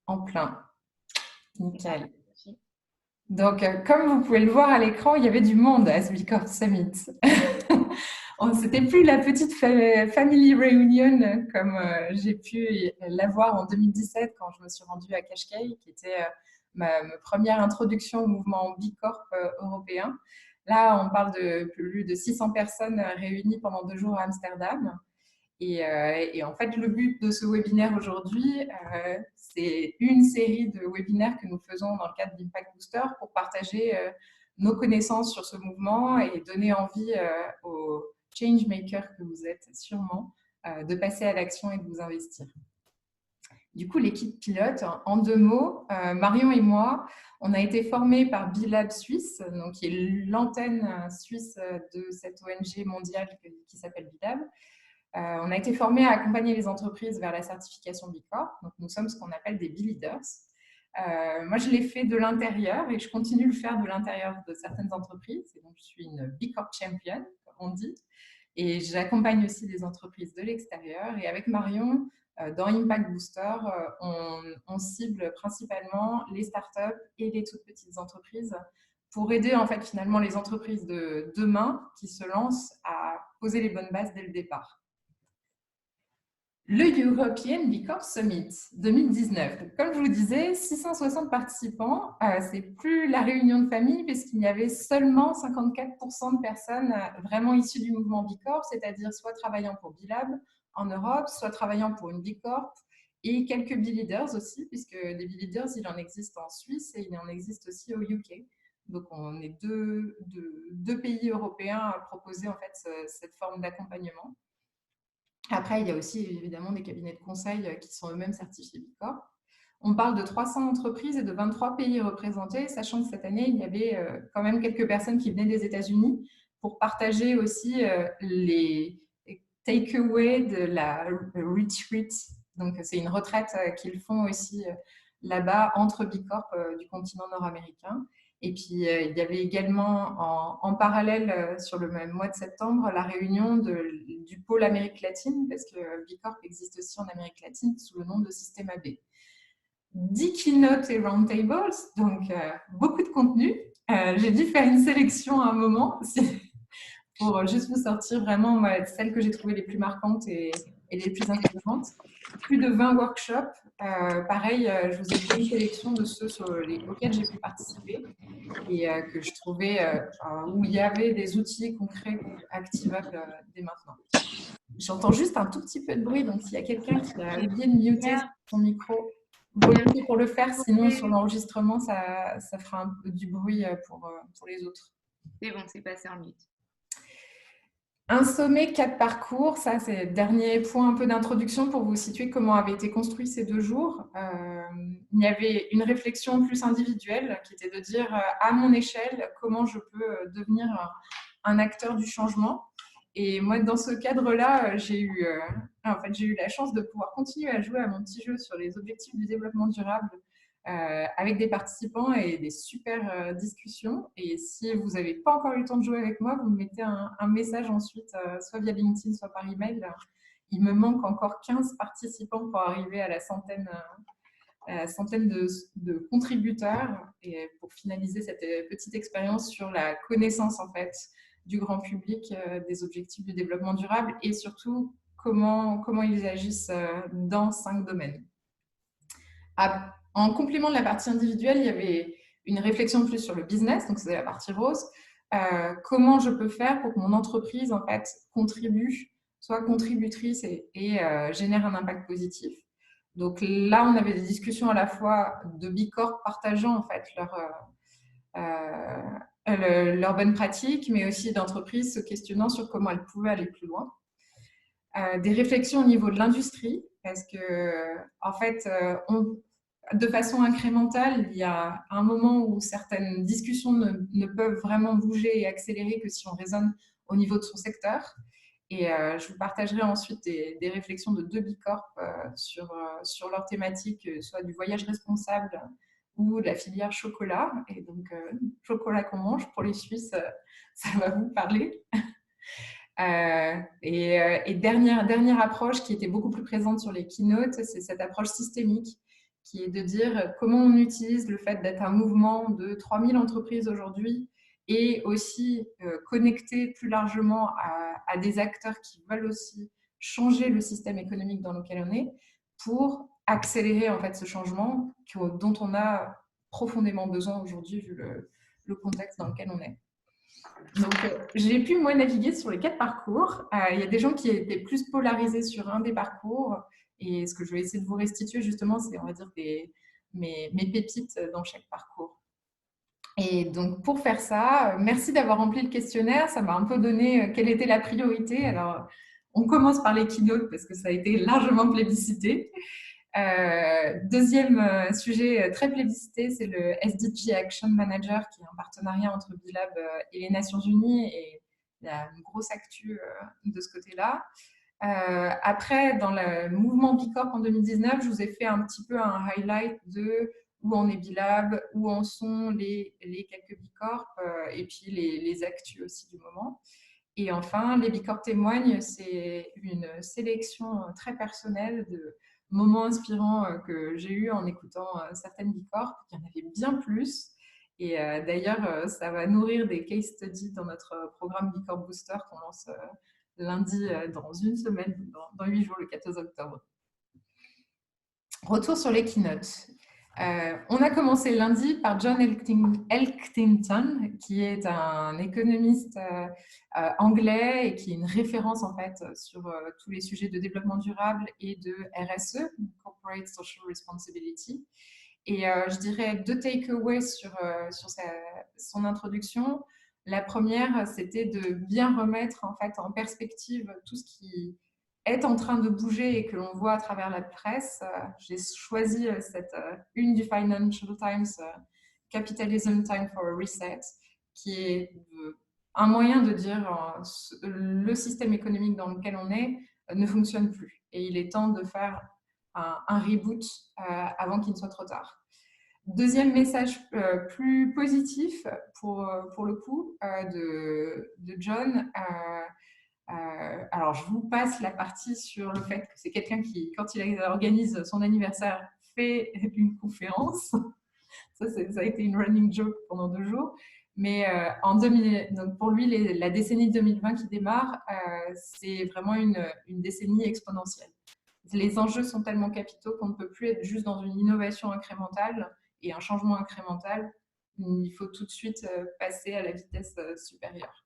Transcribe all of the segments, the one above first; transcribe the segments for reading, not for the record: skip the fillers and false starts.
En plein. Nickel. Donc, comme vous pouvez le voir à l'écran, il y avait du monde à ce Bicorp Summit. C'était plus la petite family reunion comme j'ai pu l'avoir en 2017 quand je me suis rendue à Qashqai, qui était ma première introduction au mouvement Bicorp européen. Là, on parle de plus de 600 personnes réunies pendant 2 jours à Amsterdam. Et en fait, le but de ce webinaire aujourd'hui, c'est une série de webinaires que nous faisons dans le cadre d'Impact Booster pour partager nos connaissances sur ce mouvement et donner envie aux changemakers que vous êtes sûrement de passer à l'action et de vous investir. Du coup, l'équipe pilote, en 2 mots, Marion et moi, on a été formés par B-Lab Suisse, donc qui est l'antenne suisse de cette ONG mondiale qui s'appelle B-Lab. On a été formés à accompagner les entreprises vers la certification B Corp. Donc, nous sommes ce qu'on appelle des B-Leaders. Moi, je l'ai fait de l'intérieur et je continue de le faire de l'intérieur de certaines entreprises. Et donc, je suis une B Corp Champion, comme on dit. Et j'accompagne aussi des entreprises de l'extérieur. Et avec Marion, dans Impact Booster, on cible principalement les startups et les toutes petites entreprises pour aider en fait finalement les entreprises de demain qui se lancent à poser les bonnes bases dès le départ. Le European B Corp Summit 2019. Donc, comme je vous disais, 660 participants. C'est plus la réunion de famille puisqu'il y avait seulement 54% de personnes vraiment issues du mouvement B Corp, c'est-à-dire soit travaillant pour B-Lab en Europe, soit travaillant pour une B Corp et quelques B-Leaders aussi, puisque des B-Leaders, il en existe en Suisse et il en existe aussi au UK. Donc, on est deux pays européens à proposer en fait cette forme d'accompagnement. Après, il y a aussi évidemment des cabinets de conseil qui sont eux-mêmes certifiés B Corp. On parle de 300 entreprises et de 23 pays représentés, sachant que cette année, il y avait quand même quelques personnes qui venaient des États-Unis pour partager aussi les take-away de la retreat. Donc, c'est une retraite qu'ils font aussi là-bas entre B Corp du continent nord-américain. Et puis, il y avait également en parallèle, sur le même mois de septembre, la réunion du pôle Amérique latine, parce que B Corp existe aussi en Amérique latine sous le nom de Système AB. 10 keynotes et roundtables, donc beaucoup de contenu. J'ai dû faire une sélection à un moment pour juste vous sortir vraiment celles que j'ai trouvées les plus marquantes et les plus inspirantes. Plus de 20 workshops. Pareil, je vous ai fait une sélection de ceux auxquels j'ai pu participer et que je trouvais où il y avait des outils concrets activables dès maintenant. J'entends juste un tout petit peu de bruit, donc s'il y a quelqu'un qui a oublié de muter son micro, volontiers pour le faire, sinon sur l'enregistrement, ça fera un peu du bruit pour les autres. C'est bon, c'est passé en mute. Un sommet, 4 parcours, ça c'est le dernier point un peu d'introduction pour vous situer comment avaient été construits ces 2 jours. Il y avait une réflexion plus individuelle qui était de dire à mon échelle comment je peux devenir un acteur du changement. Et moi dans ce cadre-là, j'ai eu la chance de pouvoir continuer à jouer à mon petit jeu sur les objectifs du développement durable avec des participants et des super discussions. Et si vous n'avez pas encore eu le temps de jouer avec moi, vous me mettez un message ensuite, soit via LinkedIn, soit par email. Il me manque encore 15 participants pour arriver à la centaine de contributeurs et pour finaliser cette petite expérience sur la connaissance en fait du grand public des objectifs du développement durable et surtout comment ils agissent dans 5 domaines. En complément de la partie individuelle, il y avait une réflexion plus sur le business, donc c'est la partie rose. Comment je peux faire pour que mon entreprise en fait contribue, soit contributrice et génère un impact positif. Donc là, on avait des discussions à la fois de B Corp partageant en fait leurs bonnes pratiques, mais aussi d'entreprises se questionnant sur comment elles pouvaient aller plus loin. Des réflexions au niveau de l'industrie, parce que en fait, de façon incrémentale, il y a un moment où certaines discussions ne peuvent vraiment bouger et accélérer que si on raisonne au niveau de son secteur. Et je vous partagerai ensuite des réflexions de 2 B Corp sur leur thématique, soit du voyage responsable ou de la filière chocolat. Et donc, chocolat qu'on mange, pour les Suisses, ça va vous parler. Et dernière approche qui était beaucoup plus présente sur les keynotes, c'est cette approche systémique qui est de dire comment on utilise le fait d'être un mouvement de 3000 entreprises aujourd'hui et aussi connecter plus largement à des acteurs qui veulent aussi changer le système économique dans lequel on est pour accélérer en fait ce changement dont on a profondément besoin aujourd'hui vu le contexte dans lequel on est. Donc, j'ai pu, moi, naviguer sur les 4 parcours. Il y a des gens qui étaient plus polarisés sur un des parcours. Et ce que je vais essayer de vous restituer, justement, c'est, on va dire, mes pépites dans chaque parcours. Et donc, pour faire ça, merci d'avoir rempli le questionnaire. Ça m'a un peu donné quelle était la priorité. Alors, on commence par les keynotes parce que ça a été largement plébiscité. Deuxième sujet très plébiscité, c'est le SDG Action Manager, qui est un partenariat entre BILAB et les Nations Unies, et il y a une grosse actu de ce côté-là. Après, dans le mouvement Bicorp en 2019, je vous ai fait un petit peu un highlight de où en est BILAB, où en sont les quelques Bicorp, et puis les actus aussi du moment. Et enfin, les Bicorp témoignent, c'est une sélection très personnelle de moments inspirants que j'ai eu en écoutant certaines Bicorp. Il y en avait bien plus. Et d'ailleurs, ça va nourrir des case studies dans notre programme Bicorp Booster qu'on lance lundi dans une semaine, dans 8 jours, le 14 octobre. Retour sur les keynotes. On a commencé lundi par John Elkington, qui est un économiste anglais et qui est une référence en fait sur tous les sujets de développement durable et de RSE, Corporate Social Responsibility. Et je dirais 2 takeaways sur son introduction. La première, c'était de bien remettre en fait en perspective tout ce qui est en train de bouger et que l'on voit à travers la presse. J'ai choisi cette une du Financial Times, Capitalism Time for a Reset, qui est un moyen de dire le système économique dans lequel on est ne fonctionne plus. Et il est temps de faire un reboot avant qu'il ne soit trop tard. Deuxième message plus positif pour le coup de John. Alors, je vous passe la partie sur le fait que c'est quelqu'un qui, quand il organise son anniversaire, fait une conférence. Ça a été une running joke pendant 2 jours. Mais donc pour lui, la décennie 2020 qui démarre, c'est vraiment une décennie exponentielle. Les enjeux sont tellement capitaux qu'on ne peut plus être juste dans une innovation incrémentale et un changement incrémental. Il faut tout de suite passer à la vitesse supérieure.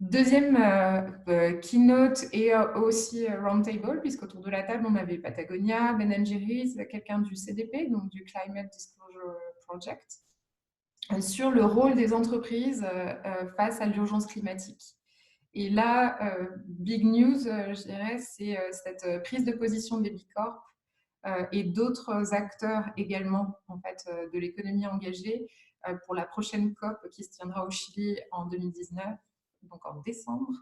Deuxième keynote et aussi roundtable, puisqu'autour de la table, on avait Patagonia, Ben & Jerry's, quelqu'un du CDP, donc du Climate Disclosure Project, sur le rôle des entreprises face à l'urgence climatique. Et là, big news, je dirais, c'est cette prise de position des Bicorp et d'autres acteurs également en fait, de l'économie engagée pour la prochaine COP qui se tiendra au Chili en 2019, donc en décembre.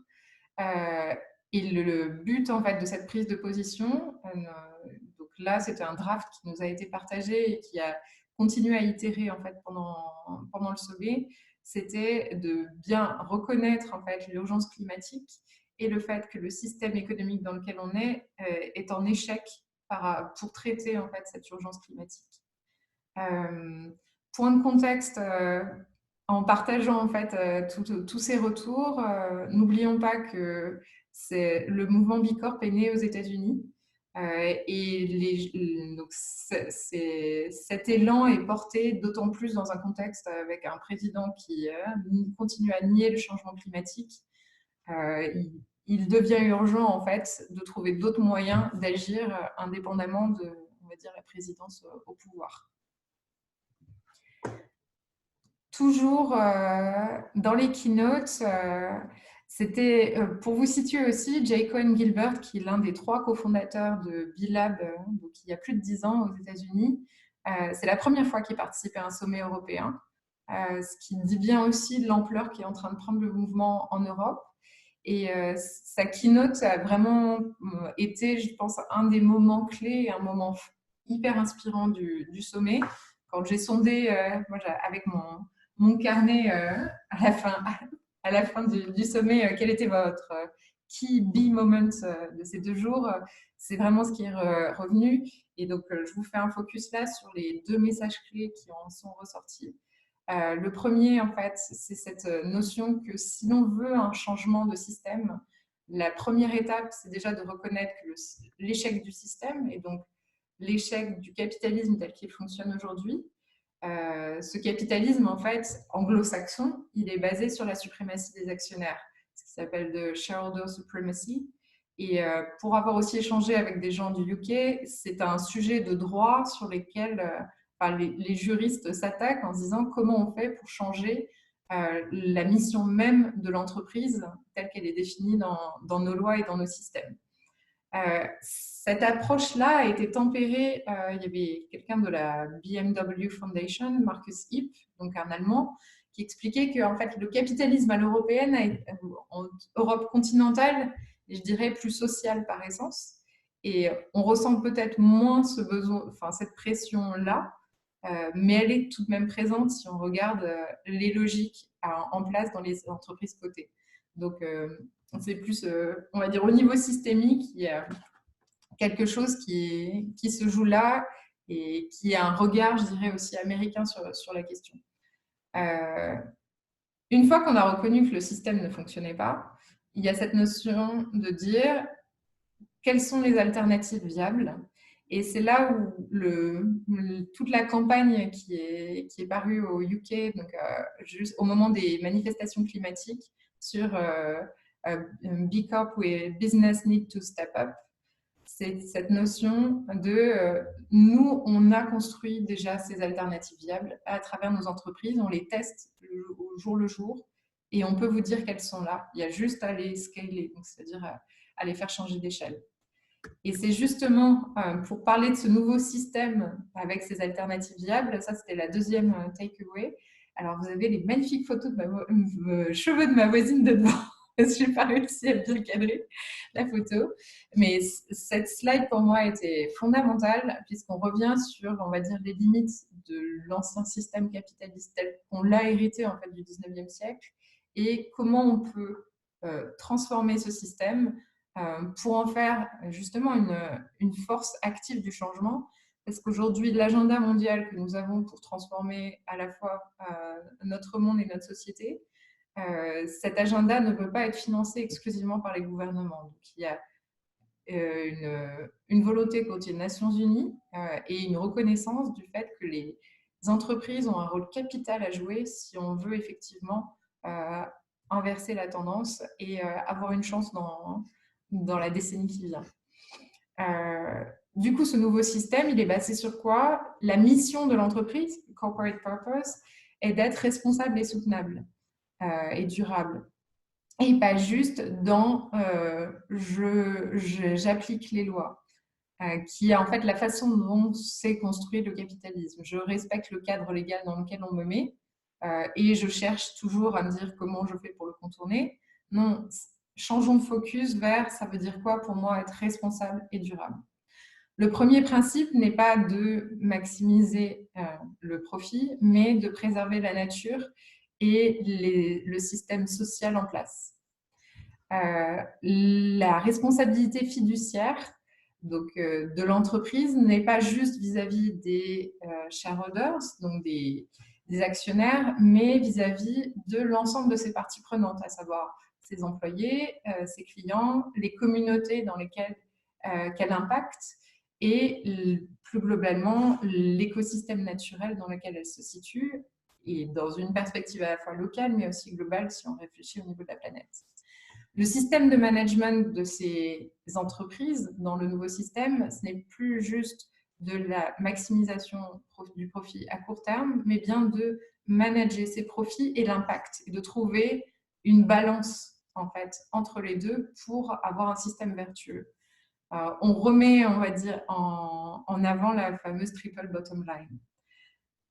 Et le but en fait, de cette prise de position, donc là c'était un draft qui nous a été partagé et qui a continué à itérer en fait, pendant le sommet, c'était de bien reconnaître en fait, l'urgence climatique et le fait que le système économique dans lequel on est en échec pour traiter en fait, cette urgence climatique. Point de contexte, en partageant en fait, tous ces retours, n'oublions pas que le mouvement Bicorp est né aux États-Unis. Et donc cet élan est porté d'autant plus dans un contexte avec un président qui continue à nier le changement climatique. Il devient urgent en fait de trouver d'autres moyens d'agir indépendamment de, on va dire, la présidence au pouvoir. Toujours dans les keynotes, c'était, pour vous situer aussi, Jay Cohen-Gilbert, qui est l'un des 3 cofondateurs de BILAB, donc il y a plus de 10 ans aux États-Unis. C'est la première fois qu'il participe à un sommet européen, ce qui dit bien aussi l'ampleur qui est en train de prendre le mouvement en Europe. Et sa keynote a vraiment été, je pense, un des moments clés et un moment hyper inspirant du sommet. Quand j'ai sondé moi, avec mon carnet à la fin du sommet, quel était votre key bee moment de ces 2 jours, c'est vraiment ce qui est revenu. Et donc, je vous fais un focus là sur les 2 messages clés qui en sont ressortis. Le premier, en fait, c'est cette notion que si l'on veut un changement de système, la première étape, c'est déjà de reconnaître l'échec du système et donc l'échec du capitalisme tel qu'il fonctionne aujourd'hui. Ce capitalisme, en fait, anglo-saxon, il est basé sur la suprématie des actionnaires, ce qui s'appelle de shareholder supremacy. Et pour avoir aussi échangé avec des gens du UK, c'est un sujet de droit sur lesquels les juristes s'attaquent en se disant comment on fait pour changer la mission même de l'entreprise telle qu'elle est définie dans nos lois et dans nos systèmes. Cette approche-là a été tempérée. Il y avait quelqu'un de la BMW Foundation, Markus Hipp, donc un Allemand, qui expliquait que en fait, le capitalisme à l'européenne, en Europe continentale, je dirais plus social par essence. Et on ressent peut-être moins ce besoin, enfin, cette pression-là, mais elle est tout de même présente si on regarde les logiques en place dans les entreprises cotées. Donc, c'est plus, on va dire, au niveau systémique, il y a quelque chose qui se joue là et qui a un regard, je dirais, aussi américain sur la question. Une fois qu'on a reconnu que le système ne fonctionnait pas, il y a cette notion de dire quelles sont les alternatives viables. Et c'est là où toute la campagne qui est parue au UK, donc, juste au moment des manifestations climatiques, sur B Corp et Business Need to Step Up, c'est cette notion de nous, on a construit déjà ces alternatives viables à travers nos entreprises, on les teste au jour le jour et on peut vous dire qu'elles sont là. Il y a juste à les scaler, c'est-à-dire à les faire changer d'échelle. Et c'est justement pour parler de ce nouveau système avec ces alternatives viables, ça c'était la deuxième takeaway. Alors vous avez les magnifiques photos de cheveux de ma voisine de devant. Je n'ai pas réussi à bien cadrer la photo. Mais cette slide, pour moi, était fondamentale, puisqu'on revient sur, on va dire, les limites de l'ancien système capitaliste tel qu'on l'a hérité, en fait, du 19e siècle, et comment on peut transformer ce système pour en faire, justement, une force active du changement. Parce qu'aujourd'hui, l'agenda mondial que nous avons pour transformer à la fois notre monde et notre société, cet agenda ne peut pas être financé exclusivement par les gouvernements. Donc, il y a une volonté côté des Nations Unies et une reconnaissance du fait que les entreprises ont un rôle capital à jouer si on veut effectivement inverser la tendance et avoir une chance dans la décennie qui vient. Du coup, ce nouveau système, il est basé sur quoi? La mission de l'entreprise, corporate purpose, est d'être responsable et soutenable et durable. Et pas juste dans j'applique les lois, qui est en fait la façon dont s'est construit le capitalisme. Je respecte le cadre légal dans lequel on me met et je cherche toujours à me dire comment je fais pour le contourner. Non, changeons de focus vers ça veut dire quoi pour moi être responsable et durable. Le premier principe n'est pas de maximiser le profit, mais de préserver la nature et le système social en place. La responsabilité fiduciaire donc, de l'entreprise n'est pas juste vis-à-vis des shareholders, donc des actionnaires, mais vis-à-vis de l'ensemble de ses parties prenantes, à savoir ses employés, ses clients, les communautés dans lesquelles qu'elle impacte et plus globalement l'écosystème naturel dans lequel elle se situe et dans une perspective à la fois locale mais aussi globale si on réfléchit au niveau de la planète. Le système de management de ces entreprises dans le nouveau système, ce n'est plus juste de la maximisation du profit à court terme, mais bien de manager ses profits et l'impact et de trouver une balance en fait entre les deux pour avoir un système vertueux. On remet, on va dire, en avant la fameuse triple bottom line.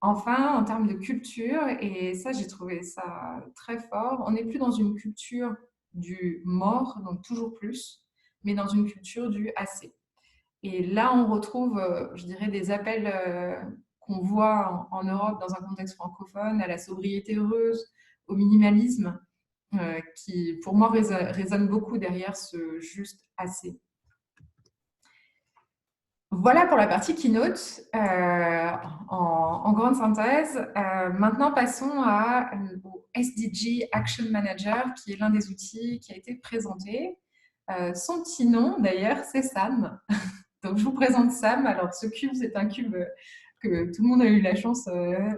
Enfin, en termes de culture, et ça, j'ai trouvé ça très fort, on n'est plus dans une culture du mort, donc toujours plus, mais dans une culture du assez. Et là, on retrouve, je dirais, des appels qu'on voit en Europe dans un contexte francophone, à la sobriété heureuse, au minimalisme, qui, pour moi, résonne beaucoup derrière ce juste assez. Voilà pour la partie keynote. En grande synthèse, maintenant passons au SDG Action Manager, qui est l'un des outils qui a été présenté. Son petit nom, d'ailleurs, c'est Sam. Donc, je vous présente Sam. Alors, ce cube, c'est un cube que tout le monde a eu la chance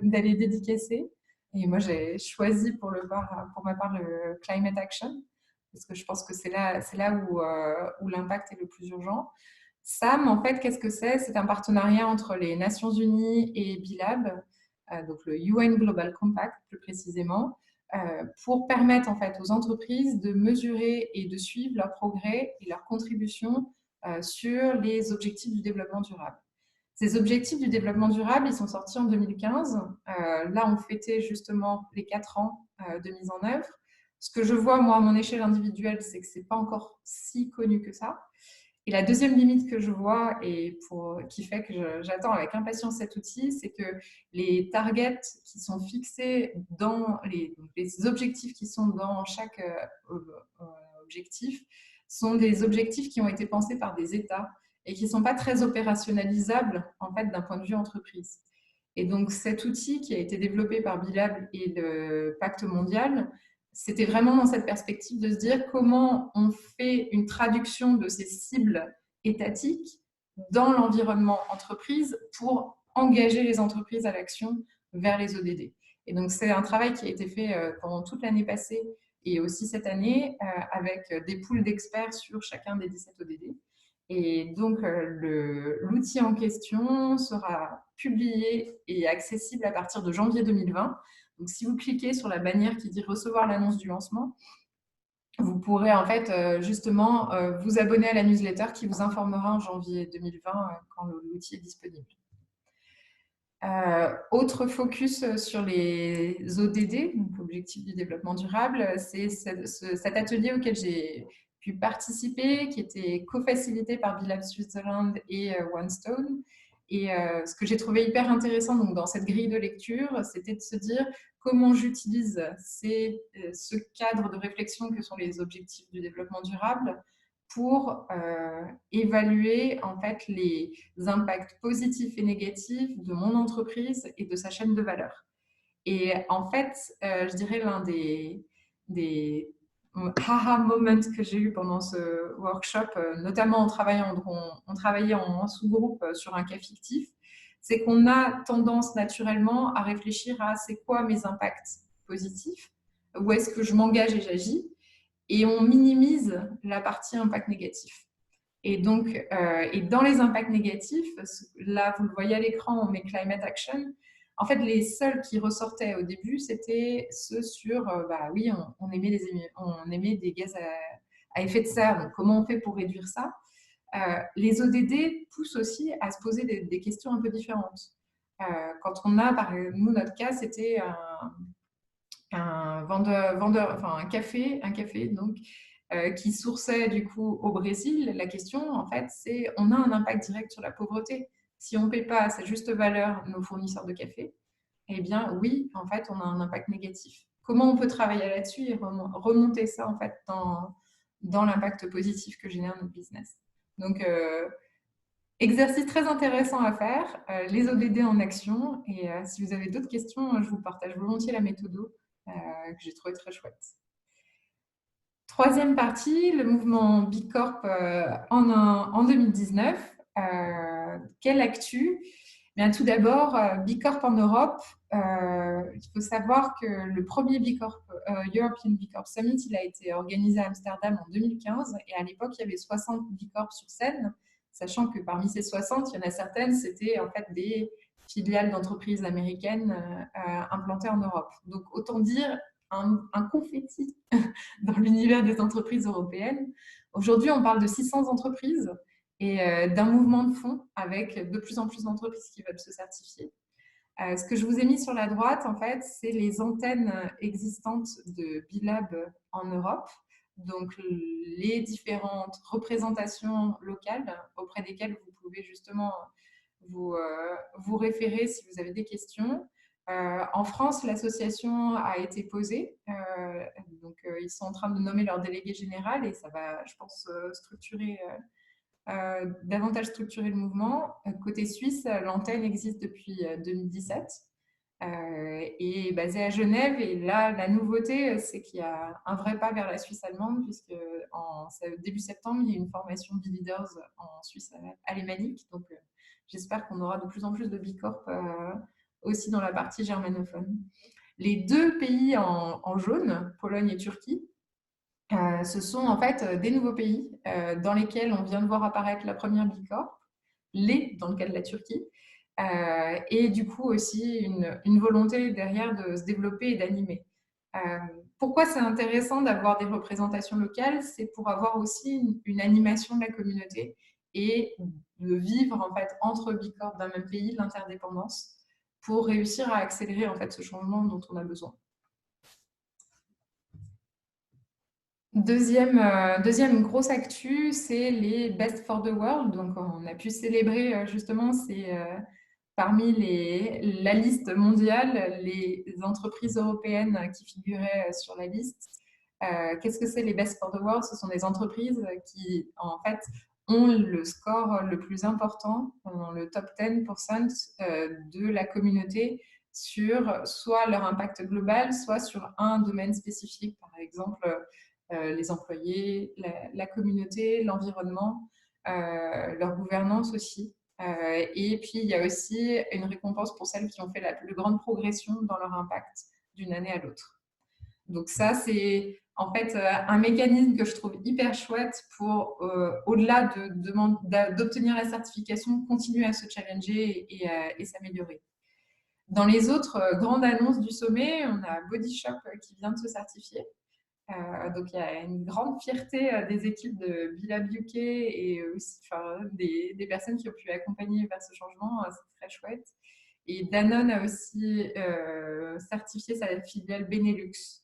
d'aller dédicacer. Et moi, j'ai choisi pour ma part le Climate Action, parce que je pense que c'est là où l'impact est le plus urgent. SAM, en fait, qu'est-ce que c'est? C'est un partenariat entre les Nations Unies et BILAB, donc le UN Global Compact plus précisément, pour permettre en fait aux entreprises de mesurer et de suivre leur progrès et leur contribution sur les objectifs du développement durable. Ces objectifs du développement durable, ils sont sortis en 2015. Là, on fêtait justement les 4 ans de mise en œuvre. Ce que je vois, moi, à mon échelle individuelle, c'est que ce n'est pas encore si connu que ça. Et la deuxième limite que je vois et qui fait que j'attends avec impatience cet outil, c'est que les targets qui sont fixés dans les objectifs qui sont dans chaque objectif sont des objectifs qui ont été pensés par des États et qui ne sont pas très opérationnalisables en fait, d'un point de vue entreprise. Et donc cet outil qui a été développé par Bilab et le Pacte mondial, c'était vraiment dans cette perspective de se dire comment on fait une traduction de ces cibles étatiques dans l'environnement entreprise pour engager les entreprises à l'action vers les ODD. Et donc c'est un travail qui a été fait pendant toute l'année passée et aussi cette année avec des pools d'experts sur chacun des 17 ODD. Et donc, l'outil en question sera publié et accessible à partir de janvier 2020. Donc, si vous cliquez sur la bannière qui dit recevoir l'annonce du lancement, vous pourrez en fait justement vous abonner à la newsletter qui vous informera en janvier 2020 quand l'outil est disponible. Autre focus sur les ODD, donc Objectifs du développement durable, c'est cet atelier auquel j'ai pu participer, qui était co-facilité par Bilab Switzerland et OneStone. Et ce que j'ai trouvé hyper intéressant donc, dans cette grille de lecture, c'était de se dire comment j'utilise ce cadre de réflexion que sont les objectifs du développement durable pour évaluer en fait les impacts positifs et négatifs de mon entreprise et de sa chaîne de valeur. Et en fait, je dirais l'un des haha moments que j'ai eu pendant ce workshop, notamment en travaillant, donc on travaillait en sous-groupe sur un cas fictif, c'est qu'on a tendance naturellement à réfléchir à c'est quoi mes impacts positifs, où est-ce que je m'engage et j'agis, et on minimise la partie impact négatif. Et donc, et dans les impacts négatifs, là, vous le voyez à l'écran, on met Climate Action. En fait, les seuls qui ressortaient au début, c'était ceux sur, bah oui, on émet des gaz à effet de serre. Donc, comment on fait pour réduire ça? Les ODD poussent aussi à se poser des questions un peu différentes. Quand on a, nous, notre cas, c'était enfin un café donc qui sourçait du coup au Brésil. La question, en fait, c'est on a un impact direct sur la pauvreté. Si on ne paie pas à sa juste valeur nos fournisseurs de café, eh bien oui, en fait, on a un impact négatif. Comment on peut travailler là-dessus et remonter ça en fait dans l'impact positif que génère notre business. Donc, exercice très intéressant à faire, les ODD en action. Et si vous avez d'autres questions, je vous partage volontiers la méthode que j'ai trouvé très chouette. Troisième partie, le mouvement Bicorp en 2019. Quelle actu? Bien, tout d'abord, Bicorp en Europe. Il faut savoir que le premier Bicorp, European Bicorp Summit, il a été organisé à Amsterdam en 2015. Et à l'époque, il y avait 60 Bicorp sur scène, sachant que parmi ces 60, il y en a certaines, c'était en fait des filiales d'entreprises américaines implantées en Europe. Donc, autant dire un confetti dans l'univers des entreprises européennes. Aujourd'hui, on parle de 600 entreprises et d'un mouvement de fond avec de plus en plus d'entreprises qui veulent se certifier. Ce que je vous ai mis sur la droite, en fait, c'est les antennes existantes de Bilab en Europe, donc les différentes représentations locales auprès desquelles vous pouvez justement vous référer si vous avez des questions. En France, l'association a été posée, donc ils sont en train de nommer leur délégué général et ça va, je pense, structurer davantage structurer le mouvement. Côté suisse, l'antenne existe depuis 2017 et est basée à Genève. Et là, la nouveauté, c'est qu'il y a un vrai pas vers la Suisse allemande, puisque début septembre, il y a une formation de leaders en Suisse alémanique. Donc, j'espère qu'on aura de plus en plus de Bicorp aussi dans la partie germanophone. Les deux pays en jaune, Pologne et Turquie, ce sont en fait des nouveaux pays dans lesquels on vient de voir apparaître la première Bicorp, dans le cas de la Turquie, et du coup aussi une volonté derrière de se développer et d'animer. Pourquoi c'est intéressant d'avoir des représentations locales? C'est pour avoir aussi une animation de la communauté et de vivre en fait entre Bicorp d'un même pays l'interdépendance pour réussir à accélérer en fait ce changement dont on a besoin. Deuxième grosse actu, c'est les Best for the World. Donc, on a pu célébrer justement parmi la liste mondiale, les entreprises européennes qui figuraient sur la liste. Qu'est-ce que c'est les Best for the World? Ce sont des entreprises qui, en fait, ont le score le plus important, dans le top 10% de la communauté sur soit leur impact global, soit sur un domaine spécifique, par exemple les employés, la communauté, l'environnement, leur gouvernance aussi. Et puis, il y a aussi une récompense pour celles qui ont fait la plus grande progression dans leur impact d'une année à l'autre. Donc ça, c'est en fait un mécanisme que je trouve hyper chouette pour, au-delà d'obtenir la certification, continuer à se challenger et s'améliorer. Dans les autres grandes annonces du sommet, on a Body Shop qui vient de se certifier. Donc il y a une grande fierté des équipes de Billab UK et aussi des personnes qui ont pu accompagner vers ce changement. C'est très chouette. Et Danone a aussi certifié sa filiale Benelux.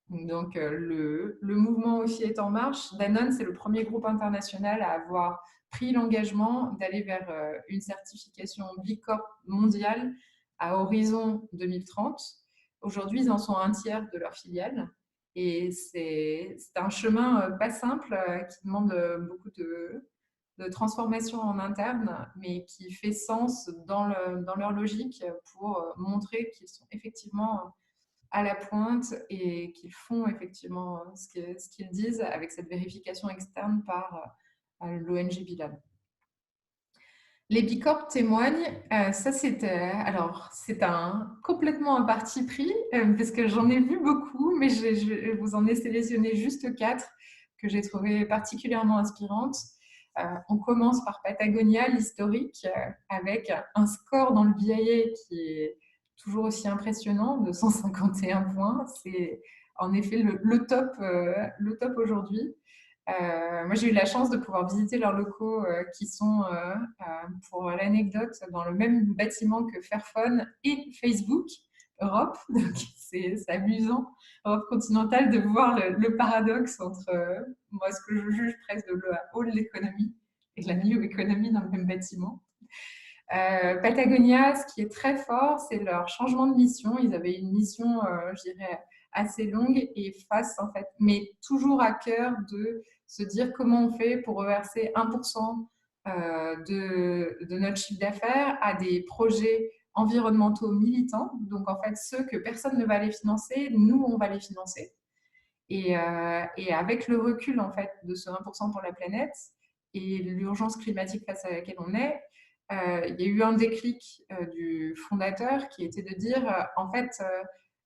Donc le mouvement aussi est en marche. Danone, c'est le premier groupe international à avoir pris l'engagement d'aller vers une certification Bicorp mondiale à horizon 2030. Aujourd'hui, ils en sont un tiers de leurs filiales. Et c'est un chemin pas simple qui demande beaucoup de transformation en interne, mais qui fait sens dans leur logique pour montrer qu'ils sont effectivement à la pointe et qu'ils font effectivement ce qu'ils disent avec cette vérification externe par l'ONG Bilab. Les Bicorp témoignent, ça c'est complètement un parti pris parce que j'en ai vu beaucoup, mais je vous en ai sélectionné juste 4 que j'ai trouvé particulièrement inspirantes. On commence par Patagonia, l'historique, avec un score dans le BIA qui est toujours aussi impressionnant, de 151 points. C'est en effet le top aujourd'hui. Moi, j'ai eu la chance de pouvoir visiter leurs locaux qui sont, pour l'anecdote, dans le même bâtiment que Fairphone et Facebook Europe. Donc, c'est amusant, Europe continentale, de voir le paradoxe entre moi, ce que je juge presque de la old economy et de la new economy dans le même bâtiment. Patagonia, ce qui est très fort, c'est leur changement de mission. Ils avaient une mission, je dirais, assez longue et face, en fait, mais toujours à cœur de se dire comment on fait pour reverser 1% de notre chiffre d'affaires à des projets environnementaux militants. Donc, en fait, ceux que personne ne va les financer, nous, on va les financer. Et avec le recul, en fait, de ce 1% pour la planète et l'urgence climatique face à laquelle on est, il y a eu un déclic du fondateur qui était de dire, en fait,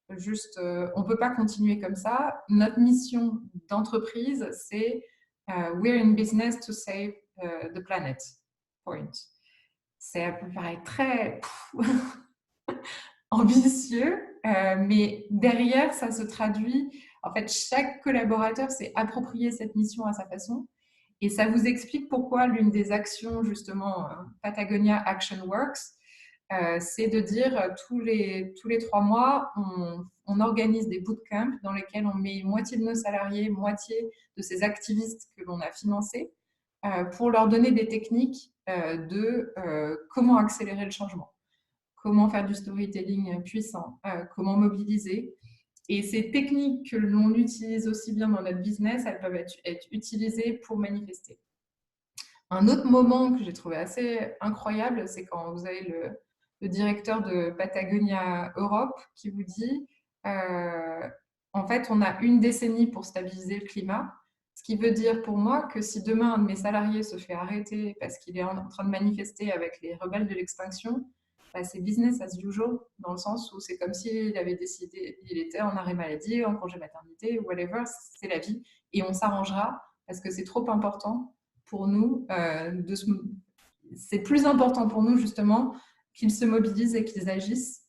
on ne peut pas continuer comme ça. Notre mission d'entreprise, c'est we're in business to save the planet. Point. Ça peut paraître très ambitieux, mais derrière, ça se traduit. En fait, chaque collaborateur s'est approprié cette mission à sa façon. Et ça vous explique pourquoi l'une des actions, justement, Patagonia Action Works, c'est de dire tous les 3 mois, on organise des bootcamps dans lesquels on met moitié de nos salariés, moitié de ces activistes que l'on a financés, pour leur donner des techniques de comment accélérer le changement, comment faire du storytelling puissant, comment mobiliser. Et ces techniques que l'on utilise aussi bien dans notre business, elles peuvent être utilisées pour manifester. Un autre moment que j'ai trouvé assez incroyable, c'est quand vous avez le directeur de Patagonia Europe qui vous dit en fait, on a une décennie pour stabiliser le climat. Ce qui veut dire pour moi que si demain un de mes salariés se fait arrêter parce qu'il est en train de manifester avec les rebelles de l'extinction, bah, c'est business as usual, dans le sens où c'est comme s'il avait décidé, il était en arrêt maladie, en congé maternité, whatever, c'est la vie. Et on s'arrangera parce que c'est trop important pour nous c'est plus important pour nous justement qu'ils se mobilisent et qu'ils agissent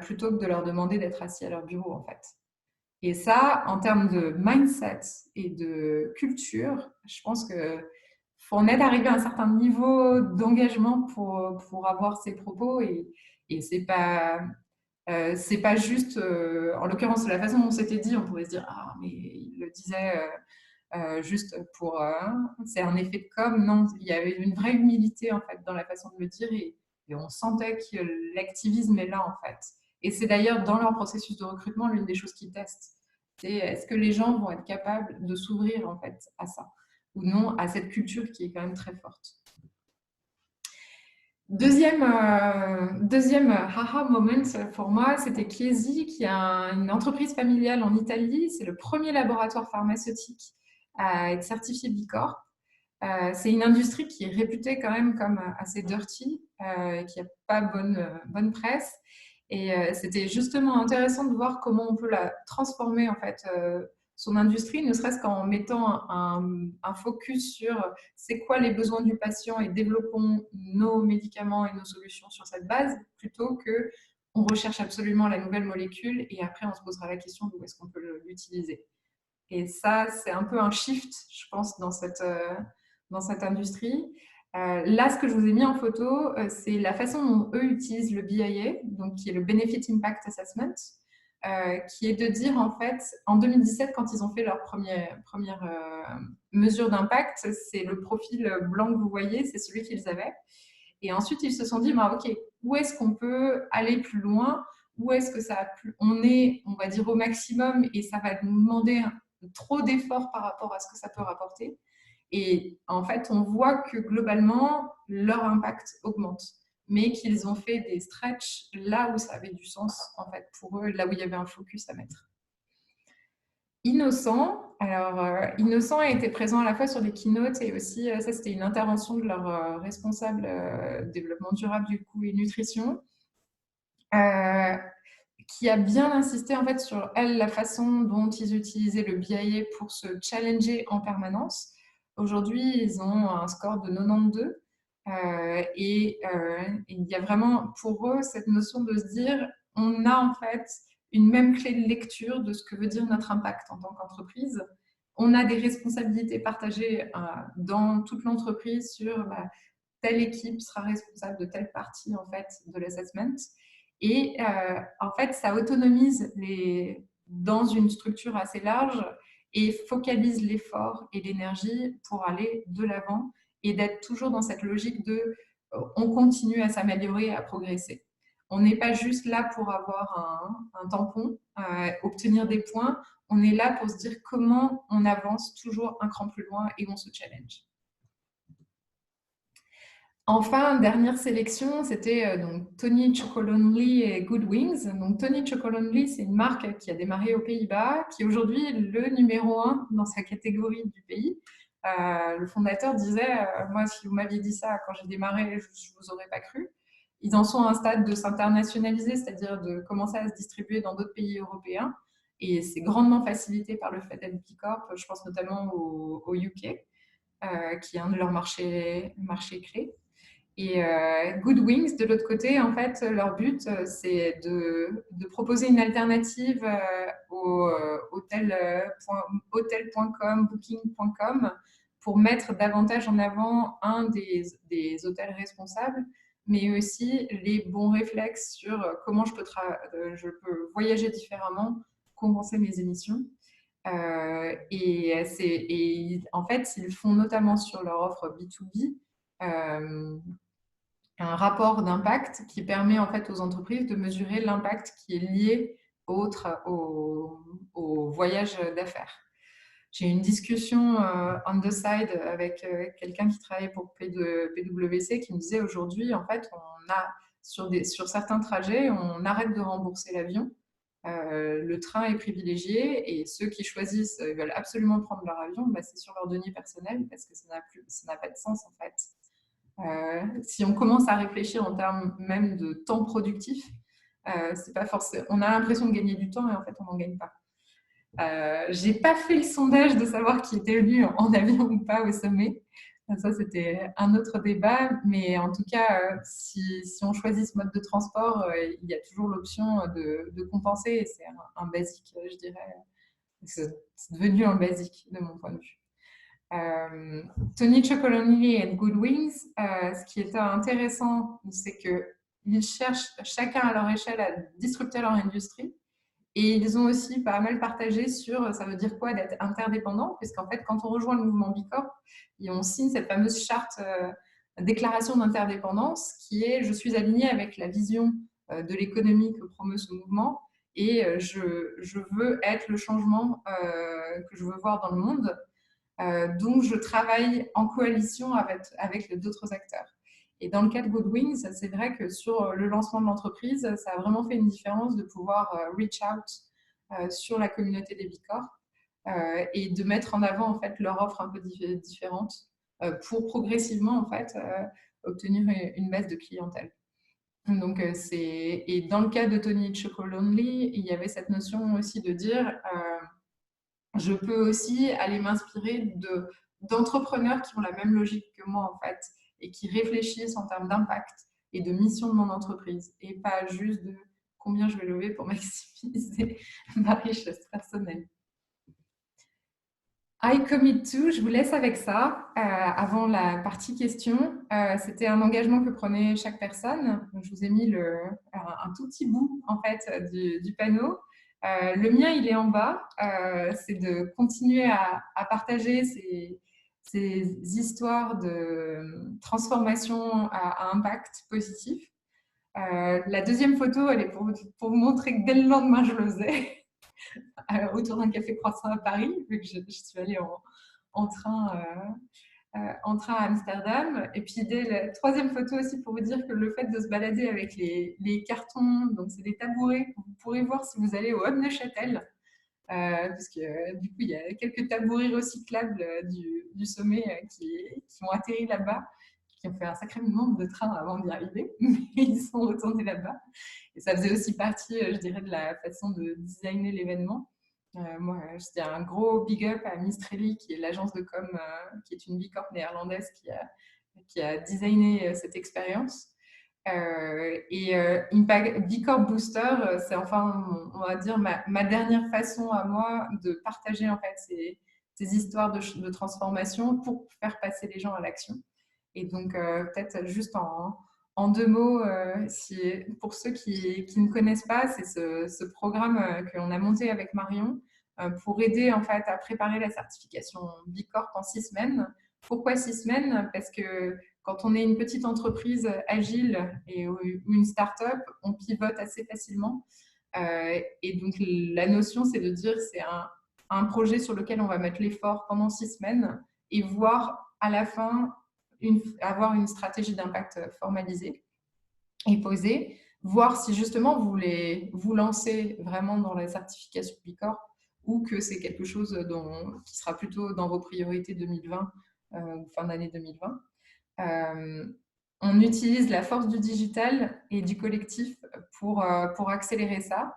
plutôt que de leur demander d'être assis à leur bureau en fait. Et ça, en termes de mindset et de culture, je pense que faut en être arrivé à un certain niveau d'engagement pour avoir ces propos et c'est pas juste, en l'occurrence, la façon dont c'était dit, on pourrait se dire ah mais il le disait juste pour c'est un effet de com. Non, il y avait une vraie humilité en fait dans la façon de le dire et on sentait que l'activisme est là en fait. Et c'est d'ailleurs dans leur processus de recrutement l'une des choses qu'ils testent. C'est est-ce que les gens vont être capables de s'ouvrir en fait à ça ou non à cette culture qui est quand même très forte. Deuxième haha moment pour moi, c'était Chiesi, qui est une entreprise familiale en Italie. C'est le premier laboratoire pharmaceutique à être certifié B Corp. C'est une industrie qui est réputée quand même comme assez dirty, qui n'a pas bonne presse. Et c'était justement intéressant de voir comment on peut la transformer en fait son industrie, ne serait-ce qu'en mettant un focus sur c'est quoi les besoins du patient et développons nos médicaments et nos solutions sur cette base, plutôt que on recherche absolument la nouvelle molécule et après on se posera la question d'où est-ce qu'on peut l'utiliser. Et ça, c'est un peu un shift, je pense, dans cette industrie. Là, ce que je vous ai mis en photo, c'est la façon dont eux utilisent le BIA, donc qui est le Benefit Impact Assessment, qui est de dire, en fait, en 2017, quand ils ont fait leur première mesure d'impact, c'est le profil blanc que vous voyez, c'est celui qu'ils avaient. Et ensuite, ils se sont dit, bah, OK, où est-ce qu'on peut aller plus loin? Où est-ce que on est, on va dire, au maximum et ça va nous demander trop d'efforts par rapport à ce que ça peut rapporter? Et en fait, on voit que globalement, leur impact augmente, mais qu'ils ont fait des stretches là où ça avait du sens, en fait, pour eux, là où il y avait un focus à mettre. Innocent. Alors, Innocent a été présent à la fois sur des keynotes et aussi, ça c'était une intervention de leur responsable développement durable du coup et nutrition, qui a bien insisté en fait sur elle, la façon dont ils utilisaient le BIA pour se challenger en permanence. Aujourd'hui, ils ont un score de 92 et il y a vraiment pour eux cette notion de se dire on a en fait une même clé de lecture de ce que veut dire notre impact en tant qu'entreprise. On a des responsabilités partagées dans toute l'entreprise sur telle équipe sera responsable de telle partie en fait de l'assessment. Et en fait, ça autonomise dans une structure assez large et focalise l'effort et l'énergie pour aller de l'avant et d'être toujours dans cette logique de on continue à s'améliorer, à progresser. On n'est pas juste là pour avoir un tampon, obtenir des points. On est là pour se dire comment on avance toujours un cran plus loin et on se challenge. Enfin, dernière sélection, c'était donc Tony Chocolonely et Good Wings. Donc Tony Chocolonely, c'est une marque qui a démarré aux Pays-Bas, qui est aujourd'hui le numéro 1 dans sa catégorie du pays. Le fondateur disait, moi, si vous m'aviez dit ça quand j'ai démarré, je ne vous aurais pas cru. Ils en sont à un stade de s'internationaliser, c'est-à-dire de commencer à se distribuer dans d'autres pays européens. Et c'est grandement facilité par le fait d'être B Corp. Je pense notamment au UK, qui est un de leurs marchés clés. Et Good Wings, de l'autre côté, en fait, leur but, c'est de proposer une alternative au hotel.com, booking.com, pour mettre davantage en avant un des hôtels responsables, mais aussi les bons réflexes sur comment je peux voyager différemment, compenser mes émissions. Et en fait, ils font notamment sur leur offre B2B un rapport d'impact qui permet en fait aux entreprises de mesurer l'impact qui est lié au voyage d'affaires. j'ai eu une discussion on the side avec quelqu'un qui travaillait pour PwC qui me disait aujourd'hui, en fait, on a sur certains trajets, on arrête de rembourser l'avion. Le train est privilégié et ceux qui choisissent, veulent absolument prendre leur avion, bah, c'est sur leur denier personnel parce que ça n'a pas de sens en fait. Si on commence à réfléchir en termes même de temps productif, c'est pas forcément. On a l'impression de gagner du temps et en fait on n'en gagne pas. J'ai pas fait le sondage de savoir qui était venu en avion ou pas au sommet. Ça, c'était un autre débat. Mais en tout cas, si on choisit ce mode de transport, il y a toujours l'option de compenser. Et c'est un basique, je dirais. C'est devenu un basique de mon point de vue. Tony Chocolonely et Goodwings, ce qui est intéressant, c'est qu'ils cherchent chacun à leur échelle à disrupter leur industrie. Et ils ont aussi pas mal partagé sur ça veut dire quoi d'être interdépendant, puisqu'en fait, quand on rejoint le mouvement Bicorp, on signe cette fameuse charte déclaration d'interdépendance qui est je suis aligné avec la vision de l'économie que promeut ce mouvement et je veux être le changement que je veux voir dans le monde. Donc, je travaille en coalition avec d'autres acteurs. Et dans le cas de Goodwings, c'est vrai que sur le lancement de l'entreprise, ça a vraiment fait une différence de pouvoir reach out sur la communauté des Bicorp et de mettre en avant en fait leur offre un peu différente pour progressivement en fait obtenir une base de clientèle. Donc et dans le cas de Tony Chocolonely, il y avait cette notion aussi de dire je peux aussi aller m'inspirer d'entrepreneurs qui ont la même logique que moi, en fait, et qui réfléchissent en termes d'impact et de mission de mon entreprise, et pas juste de combien je vais lever pour maximiser ma richesse personnelle. I commit to, je vous laisse avec ça. Avant la partie questions, c'était un engagement que prenait chaque personne. Donc, je vous ai mis un tout petit bout en fait du panneau. Le mien, il est en bas. C'est de continuer à partager ces histoires de transformation à impact positif. La deuxième photo, elle est pour vous montrer que dès le lendemain, je le faisais. Autour d'un café croissant à Paris, vu que je suis allée en train à Amsterdam. Et puis dès la troisième photo aussi pour vous dire que le fait de se balader avec les cartons, donc c'est des tabourets que vous pourrez voir si vous allez au Hub Neuchâtel, parce que du coup il y a quelques tabourets recyclables du sommet qui ont atterri là-bas, qui ont fait un sacré nombre de trains avant d'y arriver, mais ils sont retournés là-bas. Et ça faisait aussi partie, je dirais, de la façon de designer l'événement. Moi, je dis un gros big up à Mistrelli, qui est l'agence de com, qui est une bicorp néerlandaise qui a designé cette expérience. Impact Bicorp Booster, c'est enfin, on va dire, ma dernière façon à moi de partager en fait ces histoires de transformation pour faire passer les gens à l'action. Et donc, peut-être juste en deux mots, pour ceux qui ne connaissent pas, c'est ce programme qu'on a monté avec Marion pour aider en fait à préparer la certification Bicorp en 6 semaines. Pourquoi 6 semaines? Parce que quand on est une petite entreprise agile ou une start-up, on pivote assez facilement. Et donc, la notion, c'est de dire c'est un projet sur lequel on va mettre l'effort pendant 6 semaines et voir à la fin avoir une stratégie d'impact formalisée et posée, voir si justement vous voulez vous lancer vraiment dans la certification Bicorp ou que c'est quelque chose qui sera plutôt dans vos priorités 2020 ou fin d'année 2020. On utilise la force du digital et du collectif pour accélérer ça.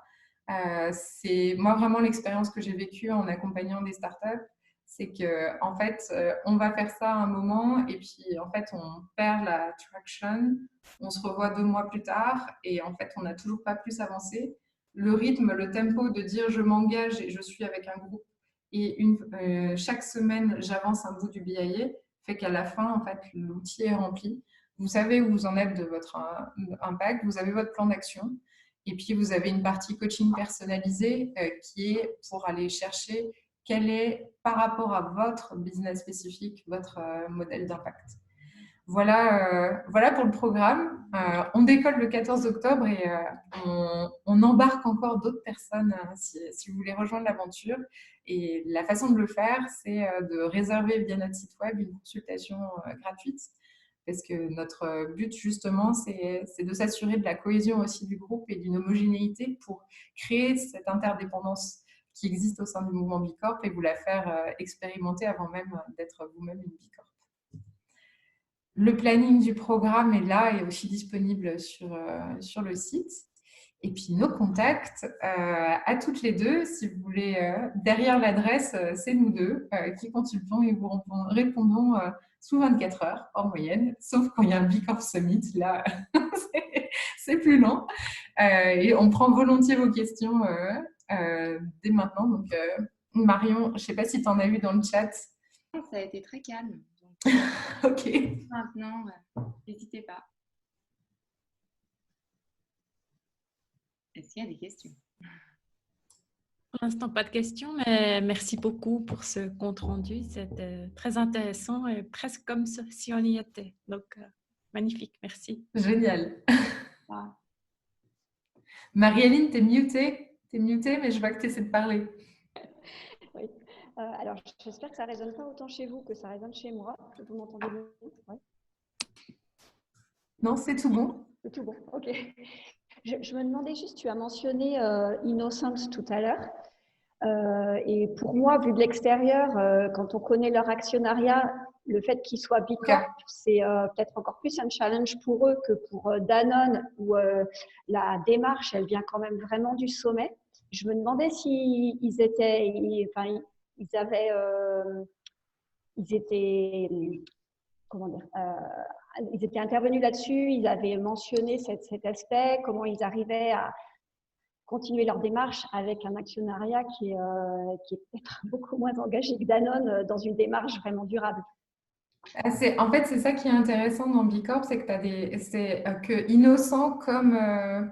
C'est moi vraiment l'expérience que j'ai vécue en accompagnant des startups, c'est que en fait on va faire ça à un moment et puis en fait on perd la traction, on se revoit 2 mois plus tard et en fait on n'a toujours pas plus avancé. Le rythme, le tempo de dire je m'engage et je suis avec un groupe et chaque semaine j'avance un bout du BIA fait qu'à la fin en fait l'outil est rempli. Vous savez où vous en êtes de votre impact, vous avez votre plan d'action. Et puis, vous avez une partie coaching personnalisée qui est pour aller chercher quel est, par rapport à votre business spécifique, votre modèle d'impact. Voilà pour le programme. On décolle le 14 octobre et on embarque encore d'autres personnes si vous voulez rejoindre l'aventure. Et la façon de le faire, c'est de réserver via notre site web une consultation gratuite. Parce que notre but, justement, c'est de s'assurer de la cohésion aussi du groupe et d'une homogénéité pour créer cette interdépendance qui existe au sein du mouvement Bicorp et vous la faire expérimenter avant même d'être vous-même une Bicorp. Le planning du programme est là et aussi disponible sur le site. Et puis nos contacts, à toutes les deux, si vous voulez, derrière l'adresse, c'est nous deux qui consultons et vous répondons sous 24 heures en moyenne, sauf quand il y a un Bicorp Summit, là, c'est plus long. Et on prend volontiers vos questions dès maintenant. Donc, Marion, je ne sais pas si tu en as eu dans le chat. Ça a été très calme. Ok. Maintenant, n'hésitez pas. Est-ce qu'il y a des questions? Pour l'instant, pas de questions, mais merci beaucoup pour ce compte rendu. C'était très intéressant et presque comme si on y était. Donc, magnifique, merci. Génial. Ah. Marie-Aline, t'es mutée, mais je vois que tu essaies de parler. Oui. Alors, j'espère que ça ne résonne pas autant chez vous que ça résonne chez moi. Vous m'entendez bien? Ouais. Non, c'est tout bon. C'est tout bon, ok. Je me demandais juste, tu as mentionné Innocent tout à l'heure. Et pour moi, vu de l'extérieur, quand on connaît leur actionnariat, le fait qu'ils soient Bicorp, c'est peut-être encore plus un challenge pour eux que pour Danone, où la démarche, elle vient quand même vraiment du sommet. Je me demandais s'ils ils étaient intervenus là-dessus, ils avaient mentionné cet aspect, comment ils arrivaient à continuer leur démarche avec un actionnariat qui est peut-être beaucoup moins engagé que Danone dans une démarche vraiment durable. En fait, c'est ça qui est intéressant dans Bicorp, c'est que Innocent comme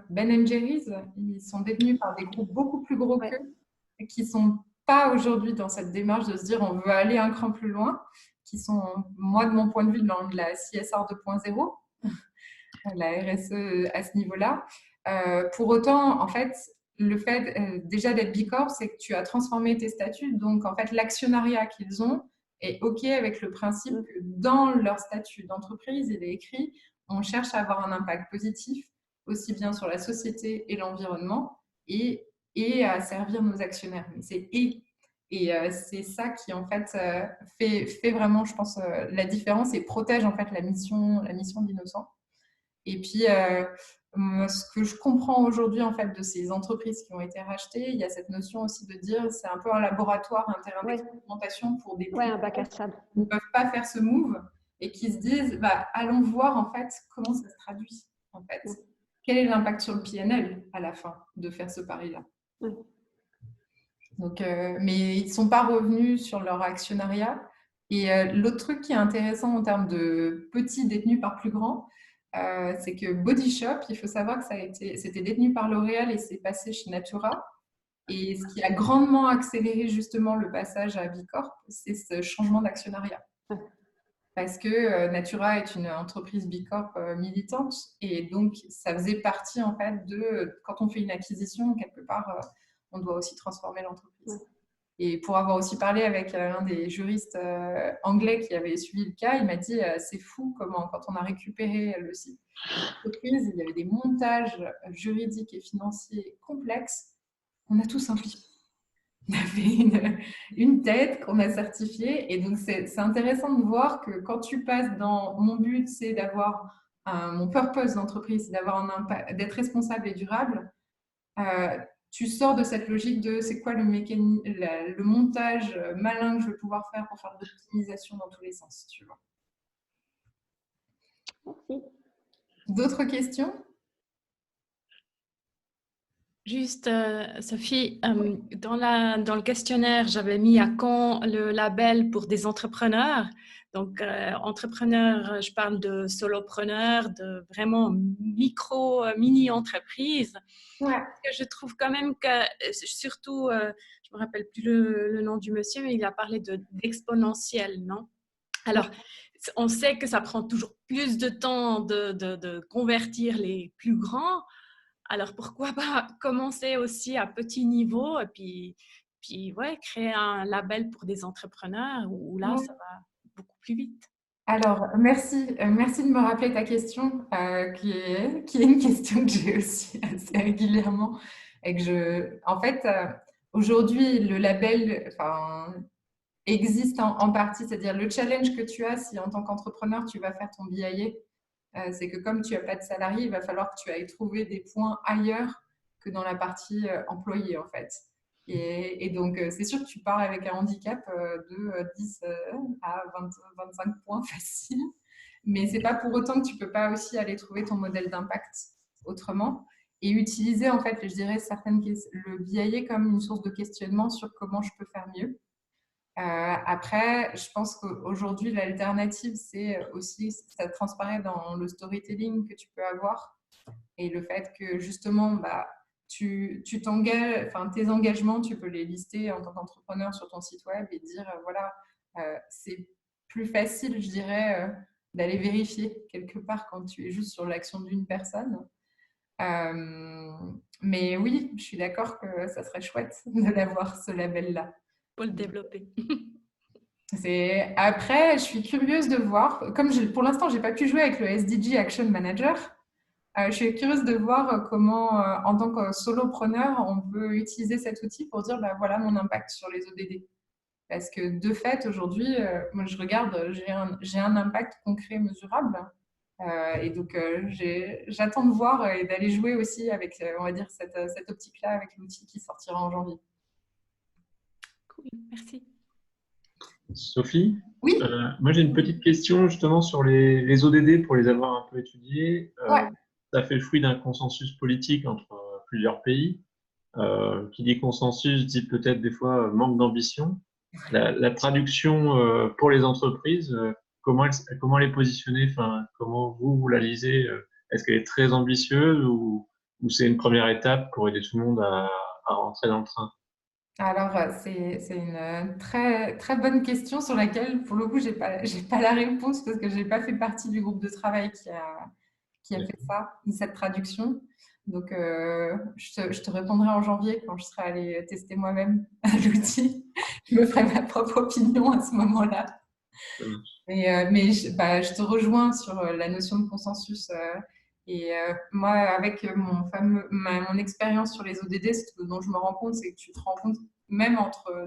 Ben & Jerry's, ils sont détenus par des groupes beaucoup plus gros qu'eux, et qui ne sont pas aujourd'hui dans cette démarche de se dire on veut aller un cran plus loin, qui sont, moi, de mon point de vue, dans la CSR 2.0, la RSE à ce niveau-là. Pour autant, en fait, le fait déjà d'être Bicorp, c'est que tu as transformé tes statuts. Donc, en fait, l'actionnariat qu'ils ont est OK avec le principe que dans leur statut d'entreprise, il est écrit on cherche à avoir un impact positif, aussi bien sur la société et l'environnement, et à servir nos actionnaires. Mais c'est c'est ça qui, en fait, fait vraiment, je pense, la différence et protège, en fait, la mission d'Innocent. Et puis, ce que je comprends aujourd'hui, en fait, de ces entreprises qui ont été rachetées, il y a cette notion aussi de dire c'est un peu un laboratoire, un terrain d'expérimentation pour des un bac à sable qui ne peuvent pas faire ce move et qui se disent allons voir, en fait, comment ça se traduit, en fait. Quel est l'impact sur le PNL à la fin de faire ce pari-là? Donc, mais ils ne sont pas revenus sur leur actionnariat. Et l'autre truc qui est intéressant en termes de petits détenus par plus grands, c'est que Body Shop, il faut savoir que c'était détenu par L'Oréal et c'est passé chez Natura. Et ce qui a grandement accéléré justement le passage à Bicorp, c'est ce changement d'actionnariat. Parce que Natura est une entreprise Bicorp militante et donc ça faisait partie en fait de quand on fait une acquisition, quelque part, on doit aussi transformer l'entreprise. Et pour avoir aussi parlé avec un des juristes anglais qui avait suivi le cas, il m'a dit c'est fou comment, quand on a récupéré le site d'entreprise, il y avait des montages juridiques et financiers complexes. On a tout simplifié. On avait une tête qu'on a certifiée. Et donc, c'est intéressant de voir que quand tu passes dans mon but, c'est d'avoir mon purpose d'entreprise, c'est d'avoir un impact, d'être responsable et durable. Tu sors de cette logique de c'est quoi le montage malin que je vais pouvoir faire pour faire de l'optimisation dans tous les sens, tu vois. Merci. D'autres questions? Juste, Sophie, dans le questionnaire, j'avais mis à quand le label pour des entrepreneurs. Donc, entrepreneurs, je parle de solopreneurs, de vraiment mini-entreprises. Ouais. Je trouve quand même que, surtout, je ne me rappelle plus le nom du monsieur, mais il a parlé d'exponentiel, non? Alors, on sait que ça prend toujours plus de temps de convertir les plus grands. Alors, pourquoi pas commencer aussi à petit niveau et puis ouais, créer un label pour des entrepreneurs où là, ça va beaucoup plus vite. Alors, merci de me rappeler ta question, qui est une question que j'ai aussi assez régulièrement. Et que en fait, aujourd'hui, le label existe en partie, c'est-à-dire le challenge que tu as si en tant qu'entrepreneur, tu vas faire ton BIA, c'est que comme tu n'as pas de salarié, il va falloir que tu ailles trouver des points ailleurs que dans la partie employé, en fait. Et donc, c'est sûr que tu pars avec un handicap de 10 à 20, 25 points facile, mais ce n'est pas pour autant que tu ne peux pas aussi aller trouver ton modèle d'impact autrement et utiliser, en fait, je dirais, le BIA comme une source de questionnement sur comment je peux faire mieux. Après, je pense qu'aujourd'hui, l'alternative, c'est aussi, ça transparaît dans le storytelling que tu peux avoir et le fait que justement, tu t'engages, enfin, tes engagements, tu peux les lister en tant qu'entrepreneur sur ton site web et dire, voilà, c'est plus facile, je dirais, d'aller vérifier quelque part quand tu es juste sur l'action d'une personne. Mais oui, je suis d'accord que ça serait chouette d'avoir ce label-là. Pour le développer. Après, je suis curieuse de voir, comme pour l'instant, je n'ai pas pu jouer avec le SDG Action Manager, je suis curieuse de voir comment, en tant que solopreneur, on peut utiliser cet outil pour dire, voilà mon impact sur les ODD. Parce que de fait, aujourd'hui, moi je regarde, j'ai un impact concret, mesurable. Et donc, j'attends de voir et d'aller jouer aussi avec, on va dire, cette optique-là avec l'outil qui sortira en janvier. Cool, merci. Sophie, oui. Moi j'ai une petite question justement sur les ODD pour les avoir un peu étudiés. Ouais. Ça fait le fruit d'un consensus politique entre plusieurs pays. Qui dit consensus dit peut-être des fois manque d'ambition. La traduction pour les entreprises, comment elle est positionnée, enfin, comment vous la lisez? Est-ce qu'elle est très ambitieuse ou c'est une première étape pour aider tout le monde à rentrer dans le train? Alors, c'est une très, très bonne question sur laquelle, pour le coup, j'ai pas la réponse parce que je n'ai pas fait partie du groupe de travail qui a fait ça, cette traduction. Donc, je te répondrai en janvier quand je serai allée tester moi-même l'outil. Je me ferai ma propre opinion à ce moment-là. Mais je te rejoins sur la notion de consensus. Moi, avec mon expérience sur les ODD, ce dont je me rends compte, c'est que tu te rends compte, même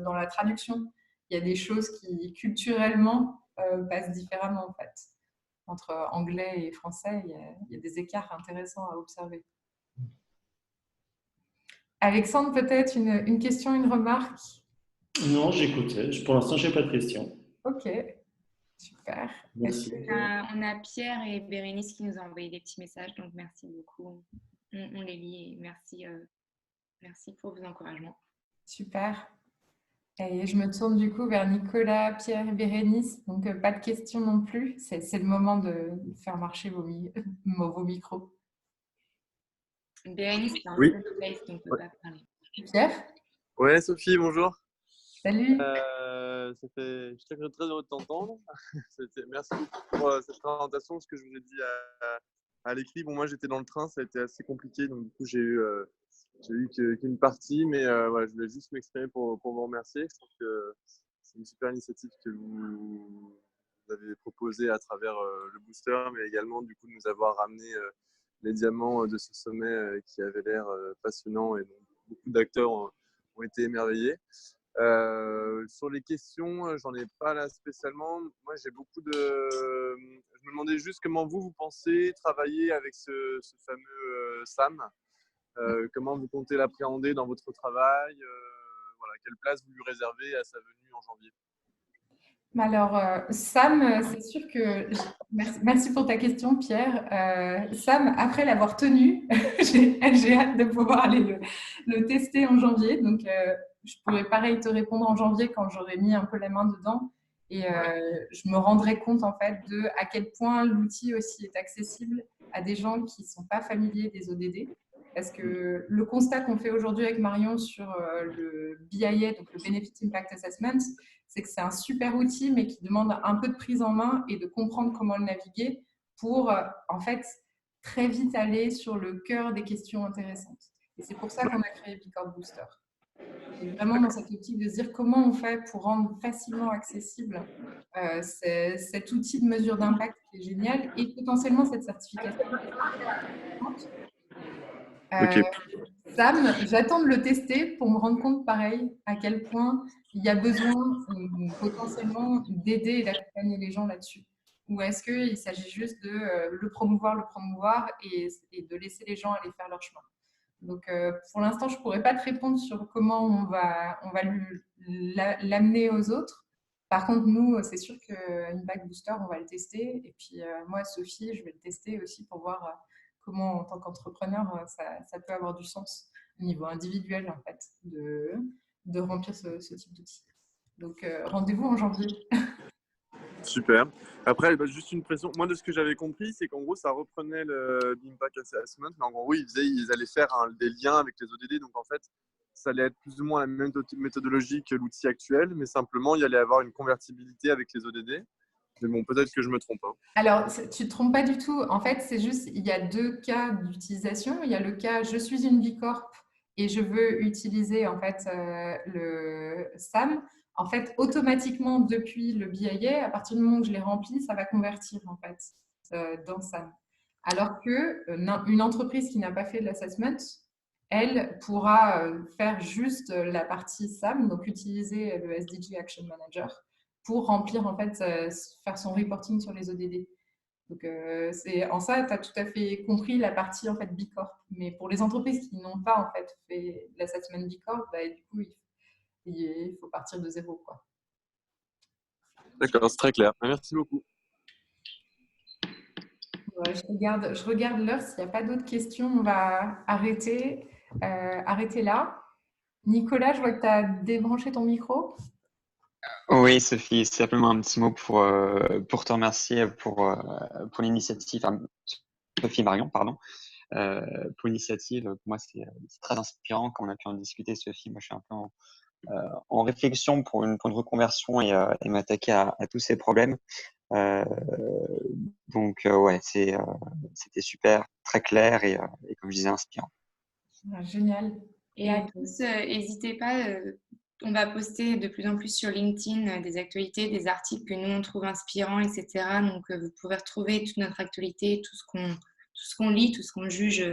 dans la traduction, il y a des choses qui, culturellement, passent différemment, en fait. Entre anglais et français, il y a des écarts intéressants à observer. Alexandre, peut-être une question, une remarque? Non, j'écoutais. Pour l'instant, je n'ai pas de questions. Ok, super. Merci. On a Pierre et Bérénice qui nous ont envoyé des petits messages, donc merci beaucoup. On les lit et merci pour vos encouragements. Super. Et je me tourne du coup vers Nicolas, Pierre et Bérénice. Donc, pas de questions non plus. C'est le moment de faire marcher vos micros. Bérénice, c'est un Oui. place, donc on ne peut pas parler. Pierre? Ouais, Sophie, bonjour. Salut. Je suis très heureux de t'entendre. Merci pour cette présentation. Ce que je vous ai dit à l'écrit, bon, moi j'étais dans le train, ça a été assez compliqué, donc du coup j'ai eu qu'une partie, mais voilà, je voulais juste m'exprimer pour vous remercier. Je trouve que c'est une super initiative que vous avez proposée à travers le booster, mais également du coup de nous avoir ramené les diamants de ce sommet qui avait l'air passionnant et dont beaucoup d'acteurs ont été émerveillés. Sur les questions, j'en ai pas là spécialement. Moi, j'ai beaucoup de. Je me demandais juste comment vous pensez travailler avec ce fameux Sam. Comment vous comptez l'appréhender dans votre travail. Voilà, quelle place vous lui réservez à sa venue en janvier? Alors, Sam, c'est sûr que… Merci pour ta question, Pierre. Sam, après l'avoir tenu, j'ai hâte de pouvoir aller le tester en janvier. Donc, je pourrais pareil te répondre en janvier quand j'aurai mis un peu la main dedans. Et je me rendrai compte en fait à quel point l'outil aussi est accessible à des gens qui ne sont pas familiers des ODD. Parce que le constat qu'on fait aujourd'hui avec Marion sur le BIA, donc le Benefit Impact Assessment, c'est que c'est un super outil, mais qui demande un peu de prise en main et de comprendre comment le naviguer pour, en fait, très vite aller sur le cœur des questions intéressantes. Et c'est pour ça qu'on a créé Bicorp Booster. Et vraiment dans cette optique de se dire comment on fait pour rendre facilement accessible cet outil de mesure d'impact qui est génial et potentiellement cette certification. Ok. Sam, j'attends de le tester pour me rendre compte, pareil, à quel point il y a besoin potentiellement d'aider et d'accompagner les gens là-dessus. Ou est-ce qu'il s'agit juste de le promouvoir et de laisser les gens aller faire leur chemin. Donc, pour l'instant, je ne pourrais pas te répondre sur comment on va l'amener aux autres. Par contre, nous, c'est sûr qu'Impact Booster, on va le tester. Et puis, moi, Sophie, je vais le tester aussi pour voir comment, en tant qu'entrepreneur, ça peut avoir du sens au niveau individuel, en fait, de remplir ce type d'outil. Donc, rendez-vous en janvier. Super. Après, juste une précision. Moi, de ce que j'avais compris, c'est qu'en gros, ça reprenait l'Impact Assessment. Mais en gros, ils allaient faire des liens avec les ODD. Donc, en fait, ça allait être plus ou moins la même méthodologie que l'outil actuel, mais simplement, il y allait avoir une convertibilité avec les ODD. Mais bon, peut-être que je me trompe. Alors, tu ne te trompes pas du tout. En fait, c'est juste, il y a deux cas d'utilisation. Il y a le cas, je suis une B Corp et je veux utiliser en fait le SAM. En fait, automatiquement, depuis le BIA, à partir du moment où je l'ai rempli, ça va convertir en fait dans SAM. Alors qu'une entreprise qui n'a pas fait de l'assessment, elle pourra faire juste la partie SAM, donc utiliser le SDG Action Manager pour remplir, en fait, faire son reporting sur les ODD. Donc, en ça, tu as tout à fait compris la partie en fait, B Corp. Mais pour les entreprises qui n'ont pas en fait, fait l'assessment B Corp, bah, du coup, il faut partir de zéro, quoi. D'accord, c'est très clair. Merci beaucoup. Ouais, je regarde l'heure. S'il n'y a pas d'autres questions, on va arrêter là. Nicolas, je vois que tu as débranché ton micro. Oui, Sophie, simplement un petit mot pour te remercier pour l'initiative. Enfin, Sophie Marion, pardon, pour l'initiative. Pour moi, c'est très inspirant quand on a pu en discuter, Sophie. Moi, je suis un peu en réflexion pour une reconversion et m'attaquer à tous ces problèmes. Donc, ouais, c'était super, très clair et comme je disais, inspirant. Ah, génial. Et à tous, n'hésitez pas, on va poster de plus en plus sur LinkedIn des actualités, des articles que nous on trouve inspirants, etc. Donc vous pourrez retrouver toute notre actualité, tout ce qu'on lit, tout ce qu'on juge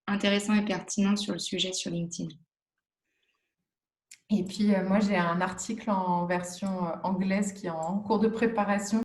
intéressant et pertinent sur le sujet sur LinkedIn. Et puis moi j'ai un article en version anglaise qui est en cours de préparation